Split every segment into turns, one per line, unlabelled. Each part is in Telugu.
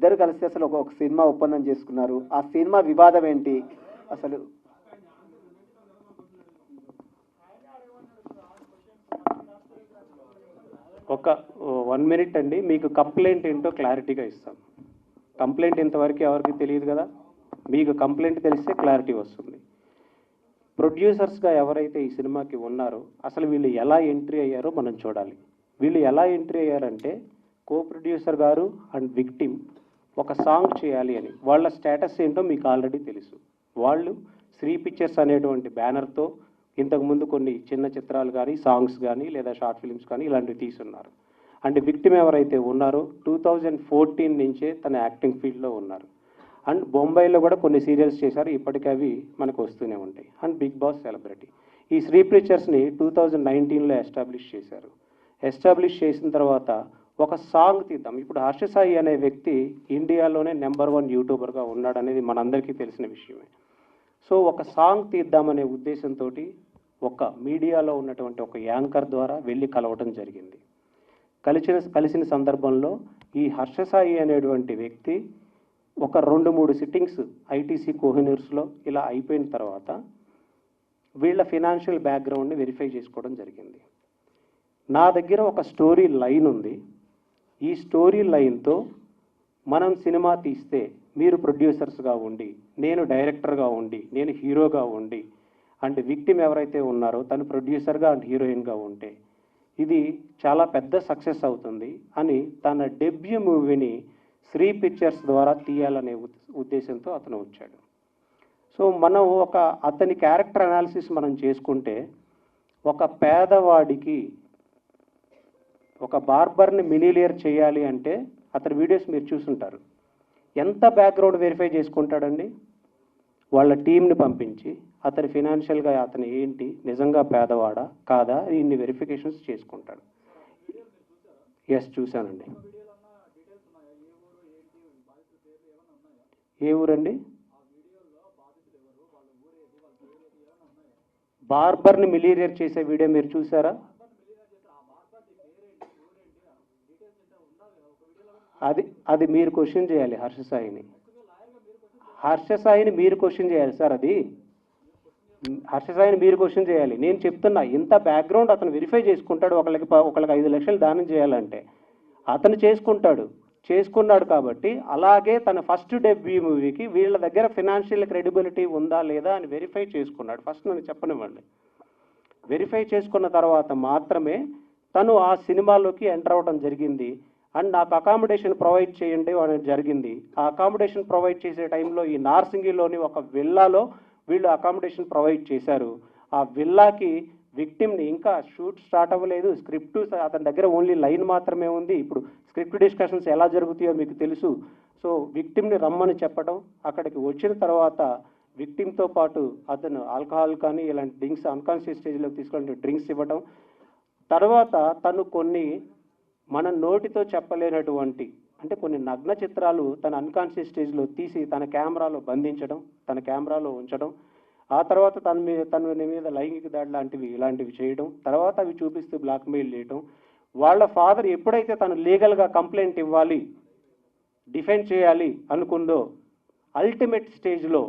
ఇద్దరు కలిసి అసలు ఒక సినిమా ఒప్పందం చేసుకున్నారు. ఆ సినిమా వివాదం ఏంటి అసలు?
ఒక 1 minute అండి, మీకు కంప్లైంట్ ఏంటో క్లారిటీగా ఇస్తాం. కంప్లైంట్ ఇంతవరకు ఎవరికి తెలియదు కదా, మీకు కంప్లైంట్ తెలిస్తే క్లారిటీ వస్తుంది. ప్రొడ్యూసర్స్గా ఎవరైతే ఈ సినిమాకి ఉన్నారో అసలు వీళ్ళు ఎలా ఎంట్రీ అయ్యారో మనం చూడాలి. వీళ్ళు ఎలా ఎంట్రీ అయ్యారంటే, కో ప్రొడ్యూసర్ గారు అండ్ విక్టిమ్ ఒక సాంగ్ చేయాలి అని. వాళ్ళ స్టేటస్ ఏంటో మీకు ఆల్రెడీ తెలుసు. వాళ్ళు శ్రీ పిక్చర్స్ అనేటువంటి బ్యానర్తో ఇంతకుముందు కొన్ని చిన్న చిత్రాలు కానీ, సాంగ్స్ కానీ, లేదా షార్ట్ ఫిల్మ్స్ కానీ ఇలాంటివి తీసున్నారు. అండ్ విక్టిమ్ ఎవరైతే ఉన్నారో 2014 నుంచే తన యాక్టింగ్ ఫీల్డ్లో ఉన్నారు. అండ్ బొంబాయిలో కూడా కొన్ని సీరియల్స్ చేశారు, ఇప్పటికీ అవి మనకు వస్తూనే ఉంటాయి. And Big Boss celebrity. ఈ శ్రీ పిక్చర్స్ని 2019లో ఎస్టాబ్లిష్ చేశారు. ఎస్టాబ్లిష్ చేసిన తర్వాత ఒక సాంగ్ తీద్దాం. ఇప్పుడు హర్ష సాయి అనే వ్యక్తి ఇండియాలోనే నెంబర్ 1 యూట్యూబర్గా ఉన్నాడనేది మనందరికీ తెలిసిన విషయమే. సో ఒక సాంగ్ తీద్దామనే ఉద్దేశంతో ఒక మీడియాలో ఉన్నటువంటి ఒక యాంకర్ ద్వారా వెళ్ళి కలవటం జరిగింది. కలిసిన సందర్భంలో ఈ హర్ష సాయి అనేటువంటి వ్యక్తి ఒక 2-3 సిట్టింగ్స్ ఐటీసీ కోహినూర్స్లో ఇలా అయిపోయిన తర్వాత వీళ్ళ ఫినాన్షియల్ బ్యాక్గ్రౌండ్ని వెరిఫై చేసుకోవడం జరిగింది. నా దగ్గర ఒక స్టోరీ లైన్ ఉంది. ఈ స్టోరీ లైన్తో మనం సినిమా తీస్తే మీరు ప్రొడ్యూసర్స్గా ఉండి, నేను డైరెక్టర్గా ఉండి, నేను హీరోగా ఉండి, అండ్ విక్టిమ్ ఎవరైతే ఉన్నారో తను ప్రొడ్యూసర్గా అండ్ హీరోయిన్గా ఉంటే ఇది చాలా పెద్ద సక్సెస్ అవుతుంది అని తన డెబ్యూ మూవీని శ్రీ పిక్చర్స్ ద్వారా తీయాలనే ఉద్దేశంతో అతను వచ్చాడు. సో మనం అతని క్యారెక్టర్ అనాలిసిస్ మనం చేసుకుంటే, ఒక పేదవాడికి ఒక బార్బర్ని మిలిలియర్ చేయాలి అంటే అతని వీడియోస్ మీరు చూసుంటారు. ఎంత బ్యాక్గ్రౌండ్ వెరిఫై చేసుకుంటాడండి? వాళ్ళ టీంని పంపించి అతని ఫినాన్షియల్గా అతను ఏంటి, నిజంగా పేదవాడా కాదా, ఇన్ని వెరిఫికేషన్స్ చేసుకుంటాడు. ఎస్, చూశానండి. ఏ ఊరండి? బార్బర్ని మిలియర్ చేసే వీడియో మీరు చూసారా? అది మీరు క్వశ్చన్ చేయాలి హర్ష సాయిని. మీరు క్వశ్చన్ చేయాలి సార్. అది హర్ష సాయిని మీరు క్వశ్చన్ చేయాలి. నేను చెప్తున్నా, ఇంత బ్యాక్గ్రౌండ్ అతను వెరిఫై చేసుకుంటాడు. ఒకళ్ళకి 5 లక్షలు దానం చేయాలంటే అతను చేసుకున్నాడు కాబట్టి, అలాగే తన ఫస్ట్ డెబ్యూ మూవీకి వీళ్ళ దగ్గర ఫినాన్షియల్ క్రెడిబిలిటీ ఉందా లేదా అని వెరిఫై చేసుకున్నాడు. ఫస్ట్ నన్ను చెప్పనివ్వండి. వెరిఫై చేసుకున్న తర్వాత మాత్రమే తను ఆ సినిమాలోకి ఎంటర్ అవ్వడం జరిగింది. అండ్ నాకు అకామిడేషన్ ప్రొవైడ్ చేయండి అనేది జరిగింది. ఆ అకామిడేషన్ ప్రొవైడ్ చేసే టైంలో ఈ నార్సింగిలోని ఒక విల్లాలో వీళ్ళు అకామిడేషన్ ప్రొవైడ్ చేశారు. ఆ విల్లాకి విక్టిమ్ని, ఇంకా షూట్ స్టార్ట్ అవ్వలేదు, స్క్రిప్ట్ అతని దగ్గర ఓన్లీ లైన్ మాత్రమే ఉంది. ఇప్పుడు స్క్రిప్ట్ డిస్కషన్స్ ఎలా జరుగుతాయో మీకు తెలుసు. సో విక్టిమ్ని రమ్మని చెప్పడం, అక్కడికి వచ్చిన తర్వాత విక్టిమ్తో పాటు అతను ఆల్కహాల్ కానీ ఇలాంటి డ్రింక్స్ అన్కాన్షియస్ స్టేజ్లోకి తీసుకొని డ్రింక్స్ ఇవ్వడం, తర్వాత తను కొన్ని మన నోటితో చెప్పలేనటువంటి అంటే కొన్ని నగ్న చిత్రాలు తన అన్కాన్షియస్ స్టేజ్లో తీసి తన కెమెరాలో బంధించడం, తన కెమెరాలో ఉంచడం, ఆ తర్వాత తన మీద లైంగిక దాడి ఇలాంటివి చేయడం, తర్వాత అవి చూపిస్తూ బ్లాక్మెయిల్ చేయడం. వాళ్ళ ఫాదర్ ఎప్పుడైతే తను లీగల్గా కంప్లైంట్ ఇవ్వాలి, డిఫెండ్ చేయాలి అనుకుందో, అల్టిమేట్ స్టేజ్లో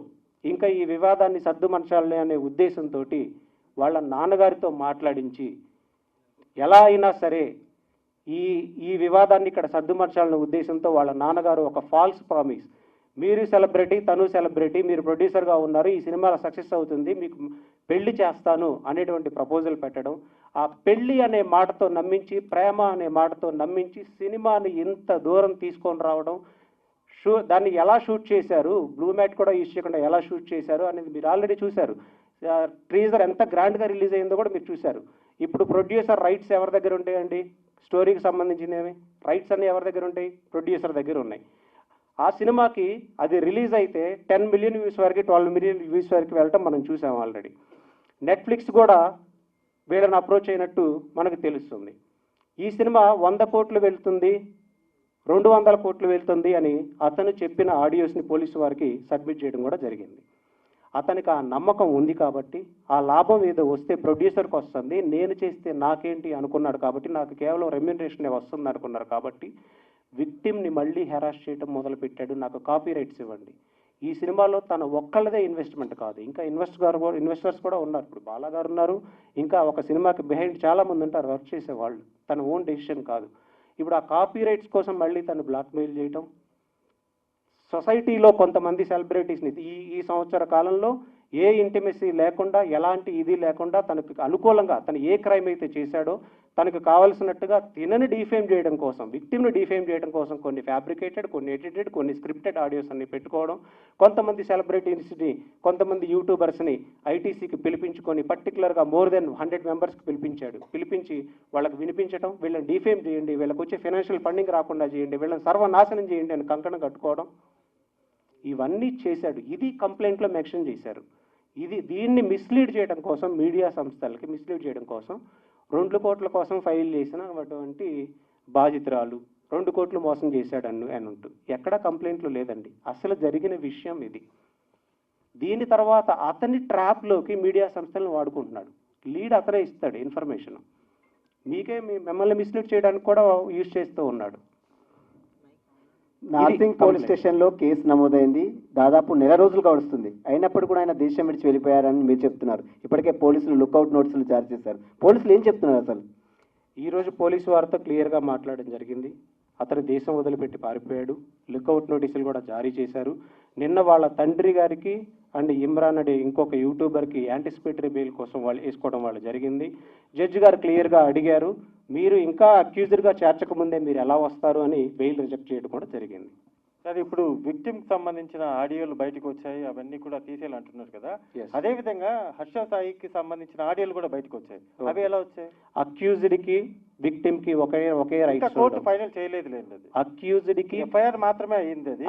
ఇంకా ఈ వివాదాన్ని సర్దుమర్చాలి అనే ఉద్దేశంతో వాళ్ళ నాన్నగారితో మాట్లాడించి ఎలా అయినా సరే ఈ వివాదాన్ని ఇక్కడ సర్దుమర్చాలనే ఉద్దేశంతో వాళ్ళ నాన్నగారు ఒక ఫాల్స్ ప్రామిస్, మీరు సెలబ్రిటీ, తను సెలబ్రిటీ, మీరు ప్రొడ్యూసర్గా ఉన్నారు, ఈ సినిమా సక్సెస్ అవుతుంది, మీకు పెళ్లి చేస్తాను అనేటువంటి ప్రపోజల్ పెట్టడం, ఆ పెళ్లి అనే మాటతో నమ్మించి, ప్రేమ అనే మాటతో నమ్మించి సినిమాని ఇంత దూరం తీసుకొని రావడం, దాన్ని ఎలా షూట్ చేశారు, బ్లూ మ్యాట్ కూడా యూజ్ చేయకుండా ఎలా షూట్ చేశారు అనేది మీరు ఆల్రెడీ చూశారు. ట్రీజర్ ఎంత గ్రాండ్గా రిలీజ్ అయిందో కూడా మీరు చూశారు. ఇప్పుడు ప్రొడ్యూసర్ రైట్స్ ఎవరి దగ్గర ఉంటాయండి? స్టోరీకి సంబంధించినవి రైట్స్ అన్నీ ఎవరి దగ్గర ఉంటాయి? ప్రొడ్యూసర్ దగ్గర ఉన్నాయి. ఆ సినిమాకి అది రిలీజ్ అయితే 10 మిలియన్ వ్యూస్ వరకు, 12 మిలియన్ వ్యూస్ వరకు వెళ్ళటం మనం చూసాం ఆల్రెడీ. నెట్ఫ్లిక్స్ కూడా వీళ్ళని అప్రోచ్ అయినట్టు మనకు తెలుస్తుంది. ఈ సినిమా 100 కోట్లు వెళ్తుంది, 200 కోట్లు వెళ్తుంది అని అతను చెప్పిన ఆడియోస్ని పోలీసు వారికి సబ్మిట్ చేయడం కూడా జరిగింది. అతనికి ఆ నమ్మకం ఉంది కాబట్టి, ఆ లాభం ఏదో వస్తే ప్రొడ్యూసర్కి వస్తుంది, నేను చేస్తే నాకేంటి అనుకున్నాడు కాబట్టి, నాకు కేవలం రెమ్యూనరేషన్ వస్తుంది అనుకున్నారు కాబట్టి విక్టిమ్ని మళ్ళీ హెరాస్ చేయడం మొదలుపెట్టాడు, నాకు కాపీ రైట్స్ ఇవ్వండి. ఈ సినిమాలో తన ఒక్కళ్ళదే ఇన్వెస్ట్మెంట్ కాదు, ఇంకా ఇన్వెస్టర్స్ కూడా ఉన్నారు. ఇప్పుడు బాలా గారు ఉన్నారు, ఇంకా ఒక సినిమాకి బిహైండ్ చాలా మంది ఉంటారు వర్క్ చేసేవాళ్ళు, తన ఓన్ డెసిషన్ కాదు. ఇప్పుడు ఆ కాపీ రైట్స్ కోసం మళ్ళీ తను బ్లాక్మెయిల్ చేయటం, సొసైటీలో కొంతమంది సెలబ్రిటీస్ని ఈ సంవత్సర కాలంలో ఏ ఇంటిమెసీ లేకుండా, ఎలాంటి ఇది లేకుండా, తనకు అనుకూలంగా తను ఏ క్రైమ్ అయితే చేశాడో తనకు కావలసినట్టుగా తినని డిఫేమ్ చేయడం కోసం, విక్టిమ్ని డిఫేమ్ చేయడం కోసం కొన్ని ఫ్యాబ్రికేటెడ్, కొన్ని ఎడిటెడ్, కొన్ని స్క్రిప్టెడ్ ఆడియోస్ అన్ని పెట్టుకోవడం, కొంతమంది సెలబ్రిటీస్ని, కొంతమంది యూట్యూబర్స్ని ఐటీసీకి పిలిపించుకొని పర్టికులర్గా మోర్ దెన్ 100 మెంబర్స్కి పిలిపించి వాళ్ళకి వినిపించడం, వీళ్ళని డిఫేమ్ చేయండి, వీళ్ళకి వచ్చే ఫైనాన్షియల్ ఫండింగ్ రాకుండా చేయండి, వీళ్ళని సర్వనాశనం చేయండి అని కంకణం కట్టుకోవడం, ఇవన్నీ చేశాడు. ఇది కంప్లైంట్లో మెన్షన్ చేశారు. దీన్ని మిస్లీడ్ చేయడం కోసం, మీడియా సంస్థలకి మిస్లీడ్ చేయడం కోసం 2 కోట్ల కోసం ఫైల్ చేసిన అటువంటి బాధితురాలు 2 కోట్లు మోసం చేశాడు అని ఉంటూ ఎక్కడా కంప్లైంట్లు లేదండి. అసలు జరిగిన విషయం ఇది. దీని తర్వాత అతని ట్రాప్లోకి మీడియా సంస్థలను వాడుకుంటున్నాడు. లీడ్ అతనే ఇస్తాడు ఇన్ఫర్మేషన్, మిమ్మల్ని మిస్లీడ్ చేయడానికి కూడా యూజ్ చేస్తూ ఉన్నాడు.
నార్సింగ్ పోలీస్ స్టేషన్లో కేసు నమోదైంది, దాదాపు నెల రోజులు గడుస్తుంది. అయినప్పుడు కూడా ఆయన దేశం విడిచి వెళ్ళిపోయారని మీరు చెప్తున్నారు. ఇప్పటికే పోలీసులు లుక్అవుట్ నోటీసులు జారీ చేశారు. పోలీసులు ఏం చెప్తున్నారు అసలు?
ఈరోజు పోలీసు వారితో క్లియర్గా మాట్లాడడం జరిగింది. అతను దేశం వదిలిపెట్టి పారిపోయాడు, లుక్అవుట్ నోటీసులు కూడా జారీ చేశారు. నిన్న వాళ్ళ తండ్రి గారికి అండ్ ఇమ్రాన్ అనే ఇంకొక యూట్యూబర్కి యాంటిసిపేటరీ బెయిల్ కోసం వాళ్ళు వేసుకోవడం వాళ్ళు జరిగింది. జడ్జి గారు క్లియర్గా అడిగారు, మీరు ఇంకా అక్యూజ్డ్గా చేర్చక ముందే మీరు ఎలా వస్తారు అని బెయిల్ రిజెక్ట్ చేయడం కూడా జరిగింది.
సార్, ఇప్పుడు విక్టిమ్కి సంబంధించిన ఆడియోలు బయటకు వచ్చాయి, అవన్నీ కూడా తీసేయాలంటున్నారు కదా. అదే విధంగా హర్ష సాయికి సంబంధించిన ఆడియోలు కూడా బయటకు వచ్చాయి, అవి ఎలా వచ్చాయి?
అక్యూజ్డ్కి విక్టిమ్కి ఒకే రైట్స్.
కోర్టు ఫైనల్ చేయలేదు లేదు,
అక్యూజ్డ్కి
ఎఫ్ఐఆర్ మాత్రమే అయింది. అది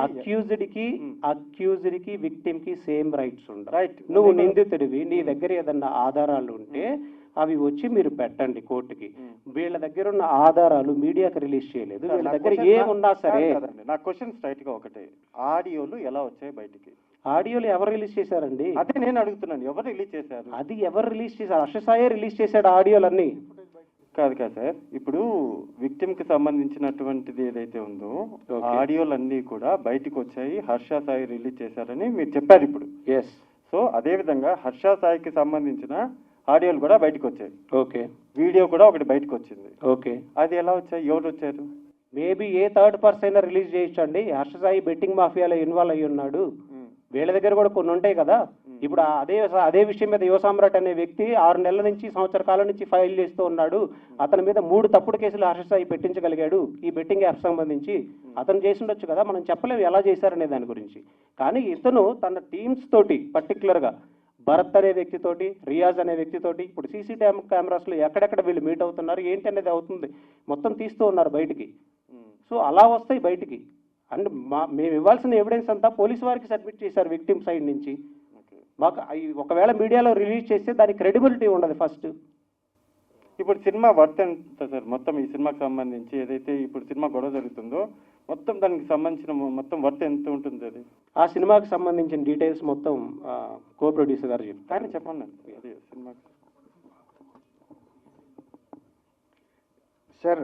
అక్యూజ్డ్కి విక్టిమ్కి సేమ్ రైట్స్ ఉండవు.
రైట్.
నువ్వు నిందితుడివి, నీ దగ్గర ఏదన్నా ఆధారాలు ఉంటే అవి వచ్చి మీరు పెట్టండి కోర్టుకి. వీళ్ళ దగ్గర ఉన్న ఆధారాలు మీడియాకి రిలీజ్ చేయలేదు, వీళ్ళ దగ్గర ఏమున్నా సరే.
నా క్వశ్చన్ స్ట్రైట్ గా ఒకటే, ఆడియోలు ఎలా వచ్చాయి బయటికి?
ఆడియోలు ఎవరు రిలీజ్ చేశారండి?
అదే నేను అడుగుతున్నాను, ఎవరు రిలీజ్ చేశారు?
అది ఎవరు రిలీజ్ చేశారు? హర్ష సాయే రిలీజ్ చేశాడు ఆడియోలన్నీ.
కాదు సార్, ఇప్పుడు విక్టిమ్ కి సంబంధించినటువంటిది ఏదైతే ఉందో ఆడియోలన్నీ కూడా బయటికి వచ్చాయి, హర్ష సాయి రిలీజ్ చేశారని మీరు చెప్పారు ఇప్పుడు.
ఎస్.
సో అదే విధంగా హర్ష సాయికి సంబంధించిన ఆడియోలు కూడా బయటకు వచ్చాయి.
ఓకే.
వీడియో కూడా ఒకటి బయటకు వచ్చింది.
ఓకే.
అది ఎలా వచ్చాయి, ఎవరు వచ్చారు?
మేబీ ఏ థర్డ్ పర్సన్ అయినా రిలీజ్ చేయొచ్చండి. హర్ష సాయి బెట్టింగ్ మాఫియాలో ఇన్వాల్వ్ అయ్యి ఉన్నాడు, వీళ్ళ దగ్గర కూడా కొన్ని ఉంటాయి కదా. ఇప్పుడు అదే విషయం మీద యువ సామ్రాట్ అనే వ్యక్తి 6 నెలల నుంచి సంవత్సర కాలం నుంచి ఫైల్ చేస్తూ ఉన్నాడు. అతని మీద 3 తప్పుడు కేసులు హర్ష సాయి పెట్టించగలిగాడు ఈ బెట్టింగ్ యాప్ సంబంధించి. అతను చేసి ఉండొచ్చు కదా, మనం చెప్పలేము ఎలా చేశారనే దాని గురించి. కానీ ఇతను తన టీమ్స్ తోటి, పర్టికులర్గా భరత్ అనే వ్యక్తితోటి, రియాజ్ అనే వ్యక్తితోటి, ఇప్పుడు సీసీ కెమెరాస్లో ఎక్కడెక్కడ వీళ్ళు మీట్ అవుతున్నారు ఏంటి అనేది అవుతుంది, మొత్తం తీస్తూ ఉన్నారు బయటికి. సో అలా వస్తాయి బయటికి. అండ్ మేము ఇవ్వాల్సిన ఎవిడెన్స్ అంతా పోలీసు వారికి సబ్మిట్ చేశారు విక్టిమ్ సైడ్ నుంచి. మాకు ఒకవేళ మీడియాలో రిలీజ్ చేస్తే దానికి క్రెడిబిలిటీ ఉండదు ఫస్ట్.
ఇప్పుడు సినిమా వర్త్ ఎంత సార్? మొత్తం ఈ సినిమాకి సంబంధించి ఏదైతే ఇప్పుడు సినిమా గొడవ జరుగుతుందో మొత్తం దానికి సంబంధించిన మొత్తం వర్త్ ఎంత ఉంటుంది? అది
ఆ సినిమాకి సంబంధించిన డీటెయిల్స్ మొత్తం కో ప్రొడ్యూసర్ గారు చెప్తారు.
కానీ చెప్పండి అదే సినిమాకి
సార్.